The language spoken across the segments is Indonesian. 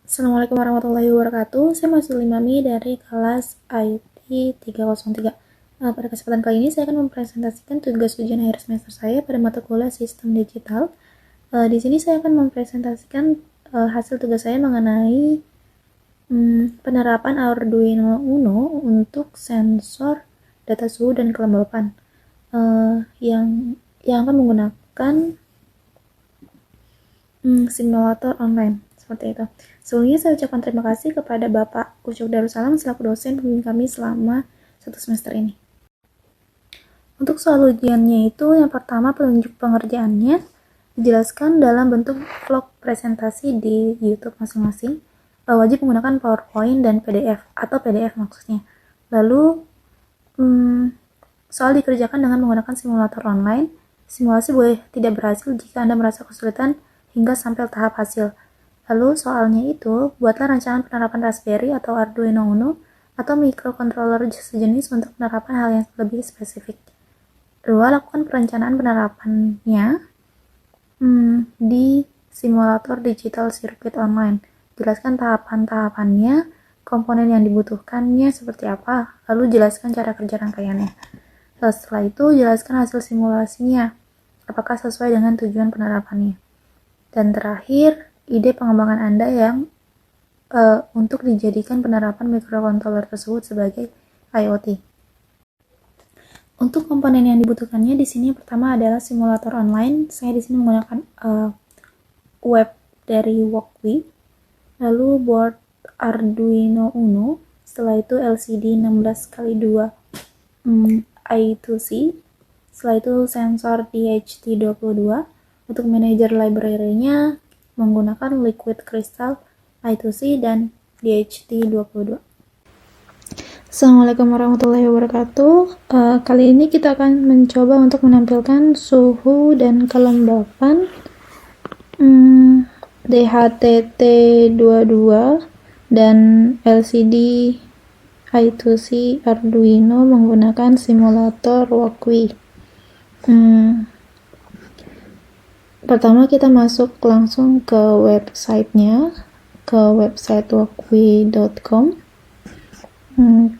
Assalamualaikum warahmatullahi wabarakatuh. Saya Masuli Mami dari kelas IT 303. Pada kesempatan kali ini saya akan mempresentasikan tugas ujian akhir semester saya pada mata kuliah Sistem Digital. Di sini saya akan mempresentasikan hasil tugas saya mengenai penerapan Arduino Uno untuk sensor data suhu dan kelembapan yang akan menggunakan simulator online seperti itu. Sebelumnya saya ucapkan terima kasih kepada Bapak Ucok Darussalam selaku dosen pembimbing kami selama 1 semester ini. Untuk soal ujiannya itu, yang pertama penunjuk pengerjaannya dijelaskan dalam bentuk vlog presentasi di YouTube masing-masing. Wajib menggunakan PowerPoint dan PDF atau PDF maksudnya. Lalu soal dikerjakan dengan menggunakan simulator online. Simulasi boleh tidak berhasil jika Anda merasa kesulitan hingga sampai tahap hasil. Lalu soalnya itu, buatlah rancangan penerapan Raspberry atau Arduino Uno atau microcontroller sejenis untuk penerapan hal yang lebih spesifik. 2. Lakukan perencanaan penerapannya di simulator digital circuit online. Jelaskan tahapan-tahapannya, komponen yang dibutuhkannya seperti apa, lalu jelaskan cara kerja rangkaiannya. Setelah itu, jelaskan hasil simulasinya, apakah sesuai dengan tujuan penerapannya. Dan terakhir, ide pengembangan Anda yang untuk dijadikan penerapan microcontroller tersebut sebagai IoT. Untuk komponen yang dibutuhkannya di sini pertama adalah simulator online. Saya di sini menggunakan web dari Walkly, lalu board Arduino Uno, setelah itu LCD 16x2 I2C, setelah itu sensor DHT22. Untuk manajer library-nya menggunakan Liquid Crystal, I2C, dan DHT22. Assalamualaikum warahmatullahi wabarakatuh. Kali ini kita akan mencoba untuk menampilkan suhu dan kelembapan DHT22 dan LCD I2C Arduino menggunakan simulator Walkly. Pertama kita masuk langsung ke websitenya, ke website walkly.com.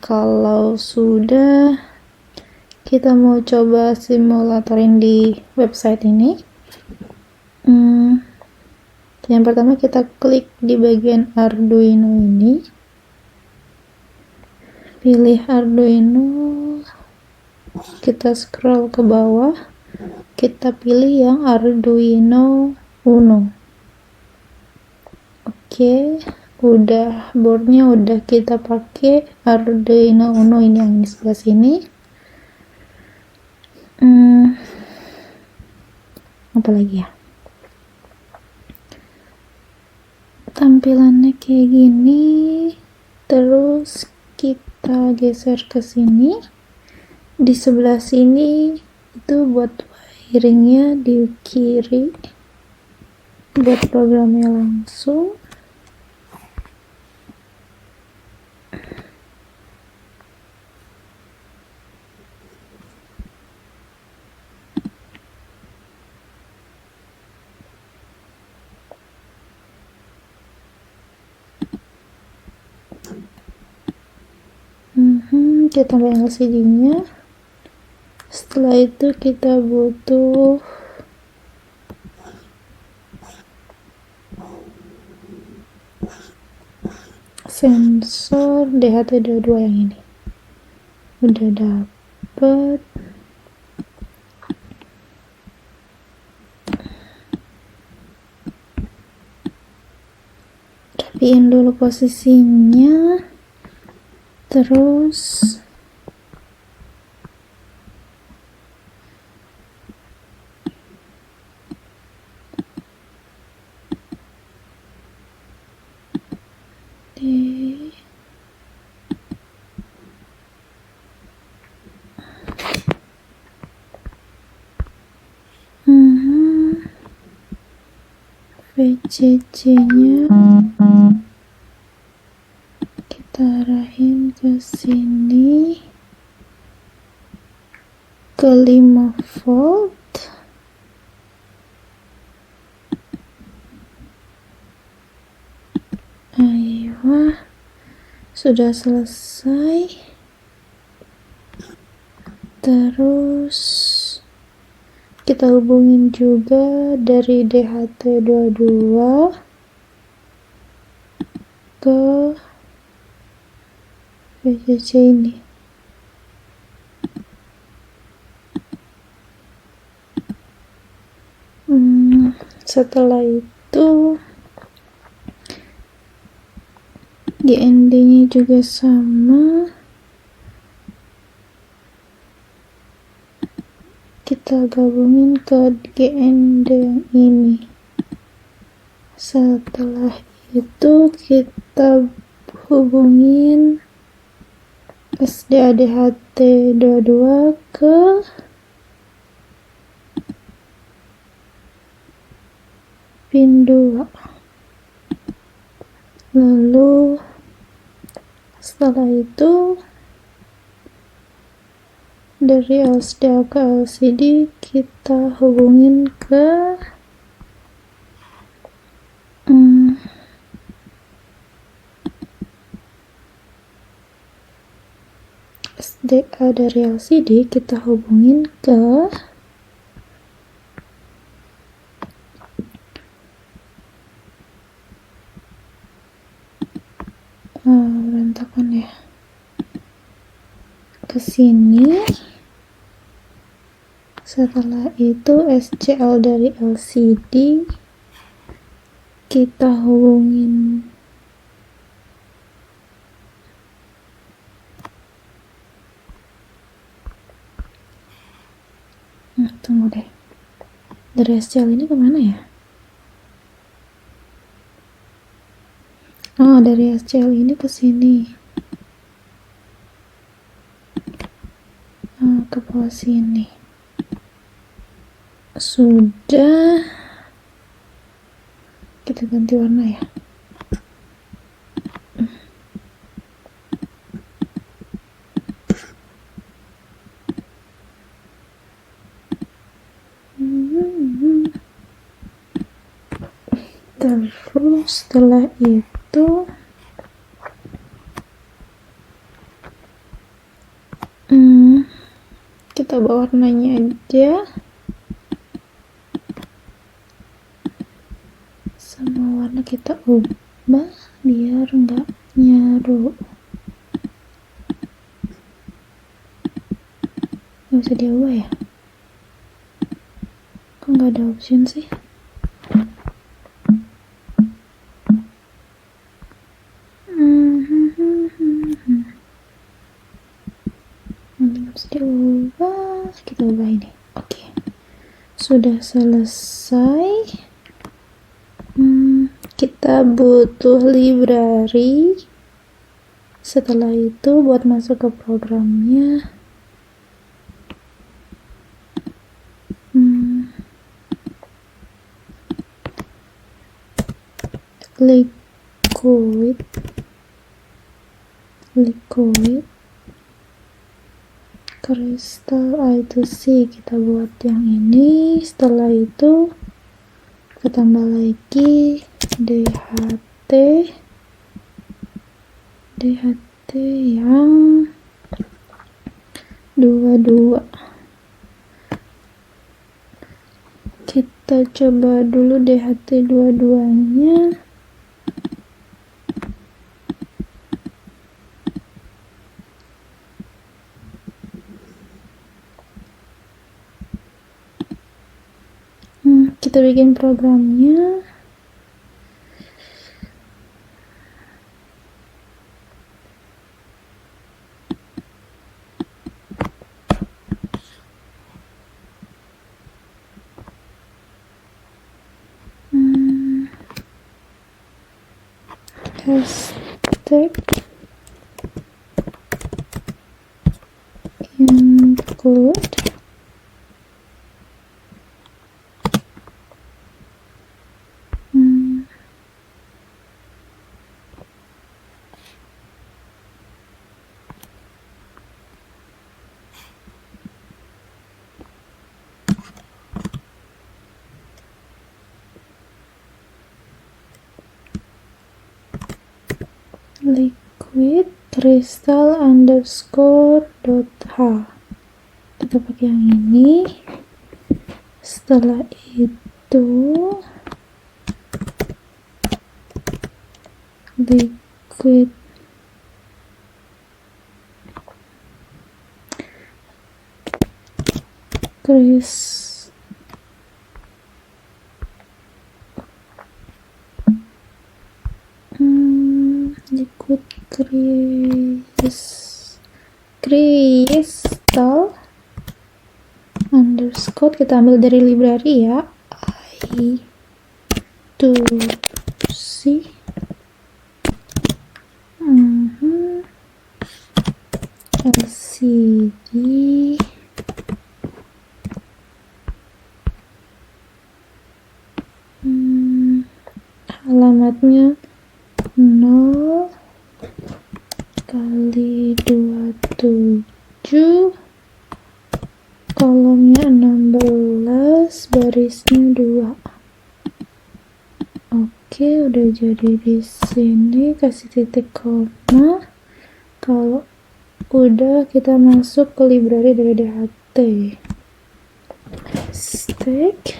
Kalau sudah, kita mau coba simulatorin di website ini. Yang pertama kita klik di bagian Arduino ini, pilih Arduino, kita scroll ke bawah, kita pilih yang Arduino Uno. Oke, udah boardnya udah kita pakai Arduino Uno ini yang di sebelah sini. Apa lagi ya? Tampilannya kayak gini. Terus kita geser ke sini. Di sebelah sini itu buat wiringnya di kiri, buat programnya langsung. Kita tambah LCD-nya. Setelah itu kita butuh sensor DHT22 yang ini. Udah dapet. Rapiin dulu posisinya. Terus VCC-nya kita arahin ke sini ke 5 volt. bawah sudah selesai. Terus kita hubungin juga dari DHT22 ke PCC ini. Setelah itu GND-nya juga sama, kita gabungin ke GND yang ini. Setelah itu kita hubungin SDADHT22 ke pin 2. Lalu setelah itu dari LCD ke LCD kita hubungin ke SDA dari LCD kita hubungin ke berantakan ya, ke sini. Setelah itu SCL dari LCD kita hubungin tunggu deh, dari SCL ini kemana ya? Dari SCL ini ke sini, ke bawah sini. Sudah, kita ganti warna ya. Terus setelah itu kita bawa warnanya aja, semua warna kita ubah biar nggak nyaru. Nggak bisa diubah ya? Kok nggak ada option sih? Nggak bisa diubah, kita ubah ini. Oke. Sudah selesai. Kita butuh library. Setelah itu buat masuk ke programnya, liquid crystal I2C kita buat yang ini. Setelah itu kita tambah lagi DHT yang 22. Kita coba dulu DHT 22-nya. Kita bikin programnya. Hashtag include liquid crystal underscore dot h. Kita pakai yang ini. Setelah itu liquid liquid crystal underscore, kita ambil dari library ya, I to C LCD alamatnya 0 kali 27, kolomnya 16, barisnya 2. Oke, udah jadi di sini, kasih titik koma. Kalau udah, kita masuk ke library dari DHT. Stack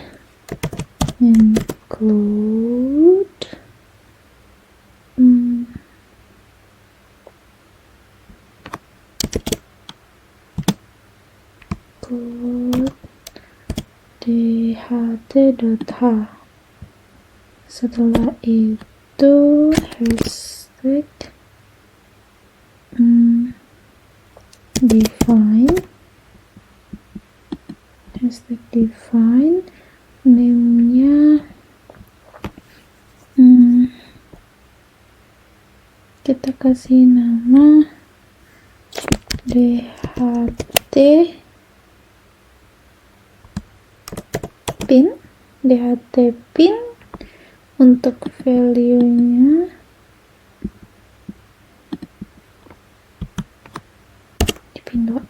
include dht.h. Setelah itu hashtag define name-nya kita kasih nama DHT pin. Untuk value-nya dipindah,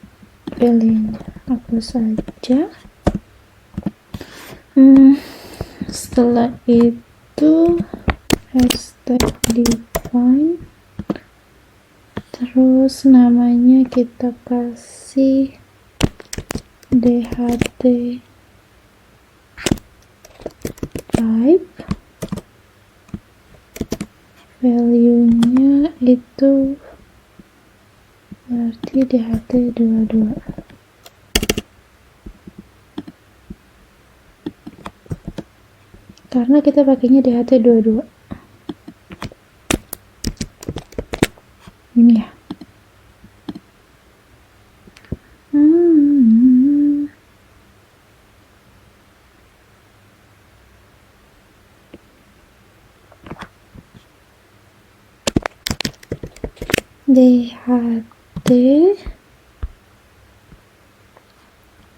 value-nya hapus saja. Setelah itu hashtag define, terus namanya kita kasih DHT type, value-nya itu berarti DHT22. Karena kita pakainya DHT22 ini ya. DHT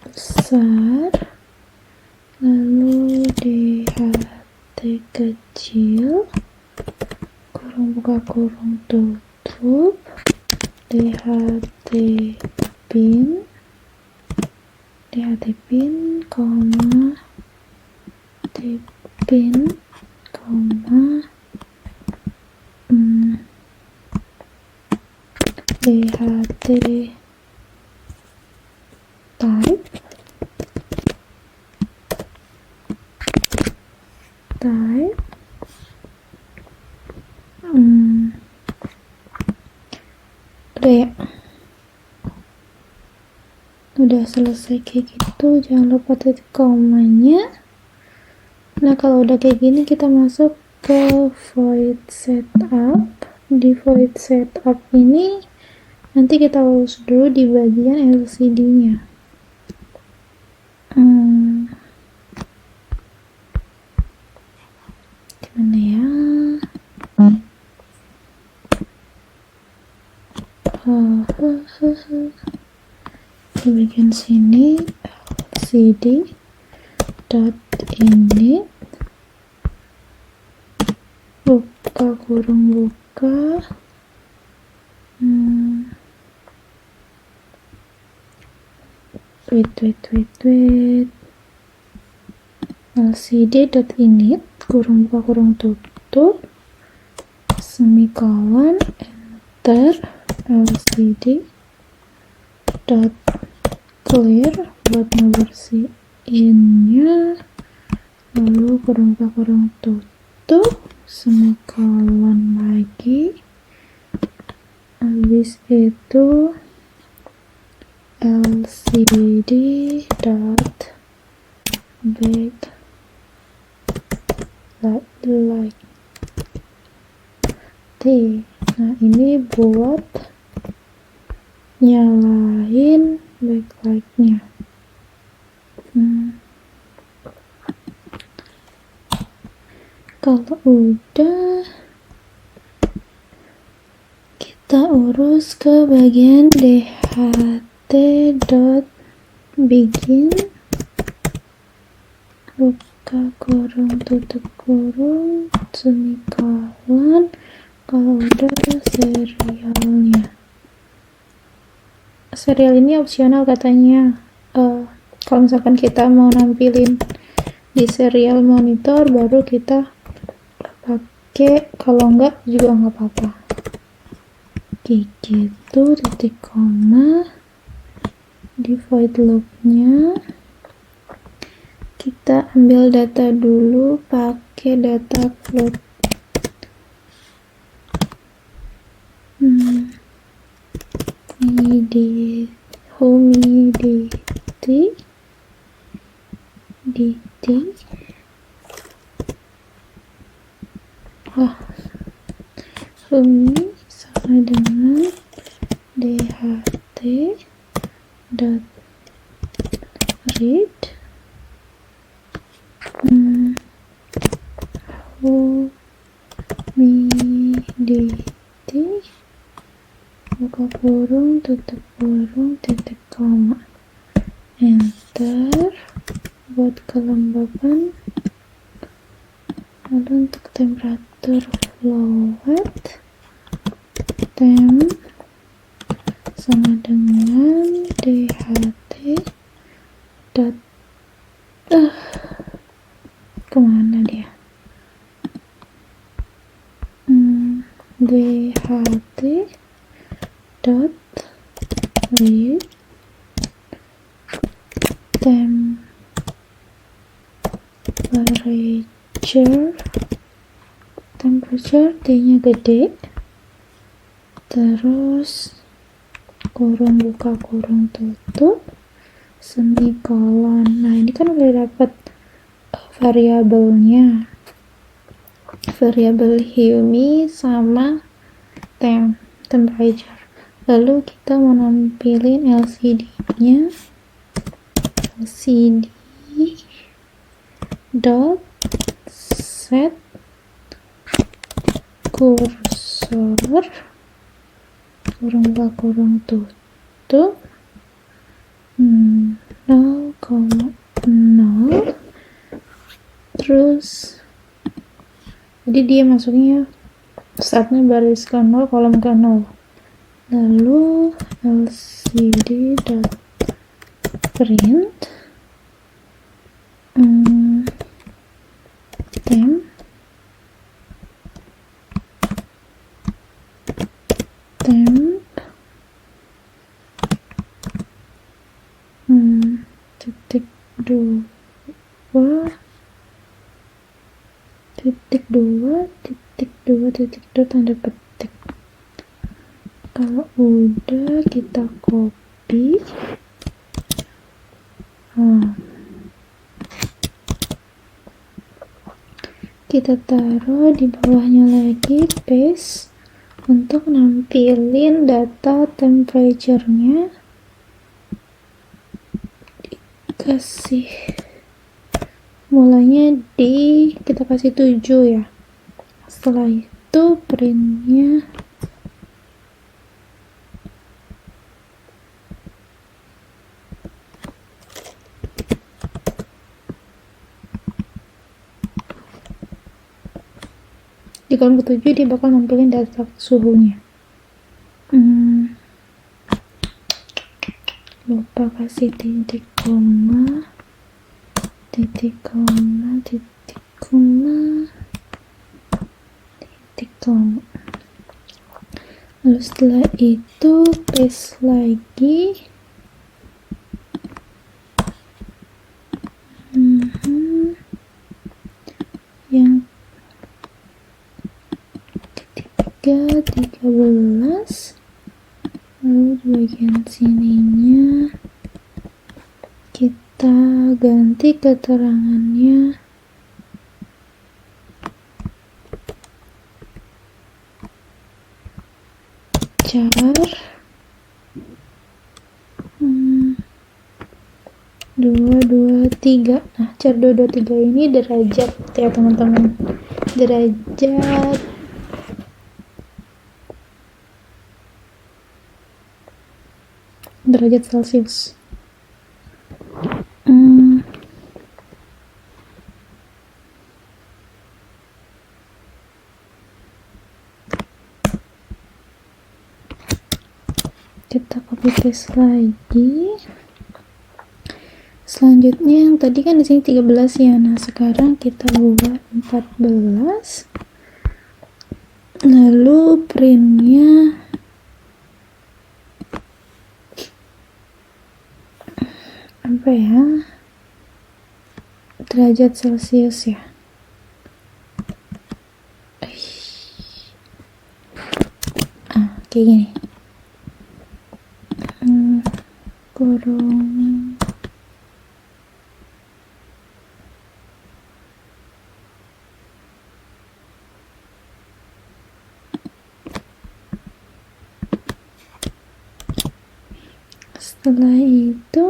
besar, lalu DHT kecil, kurung buka kurung tutup, DHT pin, koma, pin, koma, DHT type, udah selesai kayak gitu, jangan lupa titik komanya. Nah, kalau udah kayak gini, kita masuk ke void setup. Di void setup ini nanti kita urus dulu di bagian LCD-nya. Gimana ya? Di bagian sini LCD dot init, buka kurung buka, wait, lcd.init kurung buka kurung tutup semikolon enter lcd dot clear buat ngebersihinnya, lalu kurung tutup semikolon lagi, habis itu lcd dot backlight. Nah ini buat nyalain backlightnya. Kalau udah, kita urus ke bagian dht.begin, buka kurung tutup kurung semikolon. Kalau udah, serialnya. Serial ini opsional katanya. Kalau misalkan kita mau nampilin di serial monitor, baru kita pakai, kalau enggak juga nggak apa-apa. Gitu, titik koma di void loop-nya. Kita ambil data dulu pakai data float. humidity humi sama dengan dht dot read humidity, buka kurung tutup kurung titik koma, enter buat kelembapan. Lalu untuk temperatur float, temp sama dengan dht dot kemana dia, dht dot read temperature T-nya gede, terus kurung buka kurung tutup semikolon. Nah ini kan udah dapat variabelnya, variabel humi sama temperature. Lalu kita mau nampilin LCD-nya, LCD dot set kursor kurung buka kurung tutup 0,0, terus jadi dia masuknya startnya baris ke 0, kolom ke 0. Lalu lcd dot print temp titik dua tanda petik. Kalau udah, kita copy, kita taruh di bawahnya lagi, paste untuk nampilin data temperature-nya. Dikasih mulanya kita kasih 7 ya. Setelah itu printnya di kolom ke-7 dia bakal nampilin data suhunya. Lupa kasih titik koma. Lalu setelah itu paste lagi. Yang ketiga 13. Lalu di bagian sininya kita ganti keterangannya char 223. Nah, char 223 ini derajat ya teman-teman, derajat Celcius. Kita copy paste lagi. Selanjutnya yang tadi kan di sini 13 ya. Nah, sekarang kita buat 14. Lalu printnya apa ya? Derajat Celcius ya. Kayak gini. Kurung setelah itu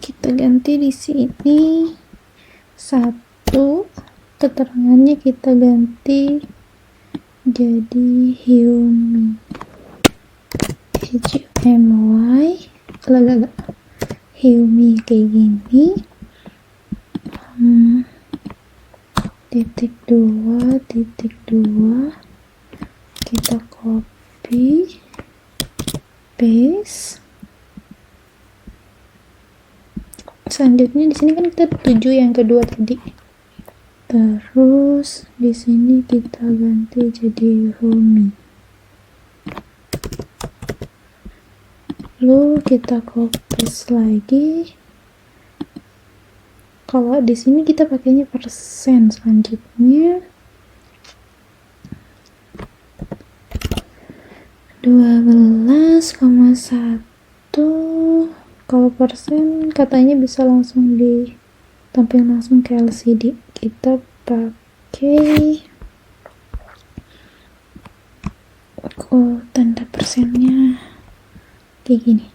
kita ganti di sini 1, keterangannya kita ganti jadi Hyumi, HUMY, Hyumi kayak gini. Titik 2 kita copy paste. Selanjutnya di sini kan kita 7 yang kedua tadi. Terus di sini kita ganti jadi Humi. Lalu kita copy paste lagi. Kalau di sini kita pakainya persen, selanjutnya 12,1. Kalau persen katanya bisa langsung ditampil langsung ke LCD. Kita pakai tanda persennya kayak gini.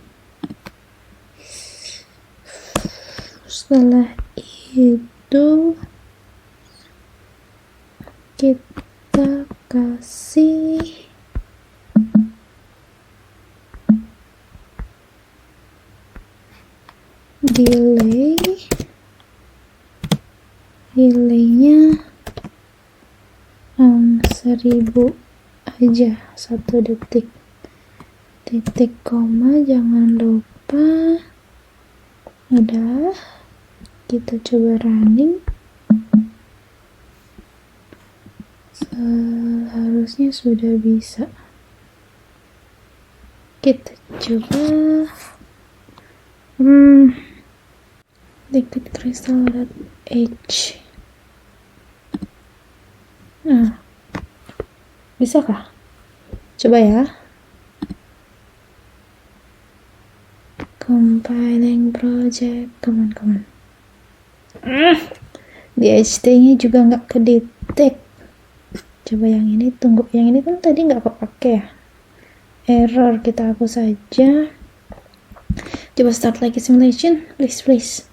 Setelah itu kita kasih delaynya 1000 aja, 1 detik. Titik koma jangan lupa. Udah, kita coba running. Seharusnya sudah bisa. Kita coba liquid crystal H. Nah, bisakah? Coba ya. Compiling project, come on. DHT nya juga nggak kedetek. Coba yang ini, tunggu. Yang ini kan tadi nggak kepake ya. Error, kita hapus saja. Coba start lagi simulation, please. Please.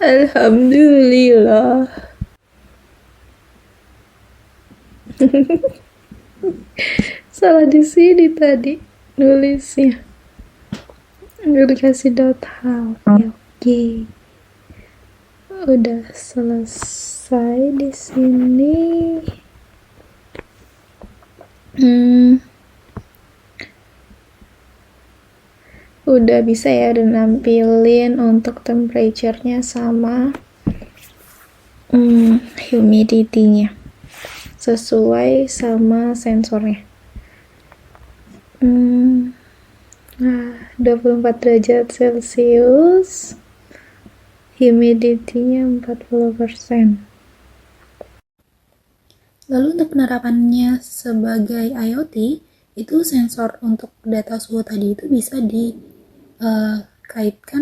Alhamdulillah. Salah di sini tadi nulisnya. Nggak dikasih data. Oke. Udah selesai di sini. Udah bisa ya, udah nampilin untuk temperature-nya sama humidity-nya sesuai sama sensornya. Nah, 24 derajat Celcius, humidity-nya 40%. Lalu untuk penerapannya sebagai IoT, itu sensor untuk data suhu tadi itu bisa dikaitkan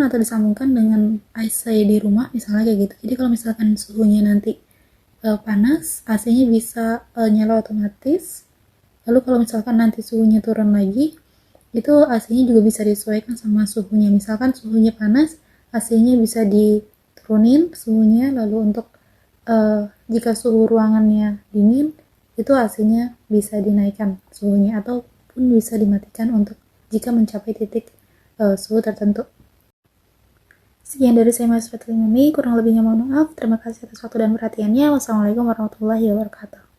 atau disambungkan dengan AC di rumah, misalnya kayak gitu. Jadi kalau misalkan suhunya nanti panas, AC-nya bisa nyala otomatis. Lalu kalau misalkan nanti suhunya turun lagi, itu AC-nya juga bisa disesuaikan sama suhunya. Misalkan suhunya panas, AC-nya bisa diturunin suhunya. Lalu untuk jika suhu ruangannya dingin, itu AC-nya bisa dinaikkan suhunya ataupun bisa dimatikan untuk jika mencapai titik suhu tertentu. Sekian dari saya Mas Fatli Mumi, kurang lebihnya mohon maaf. Terima kasih atas waktu dan perhatiannya. Wassalamualaikum warahmatullahi wabarakatuh.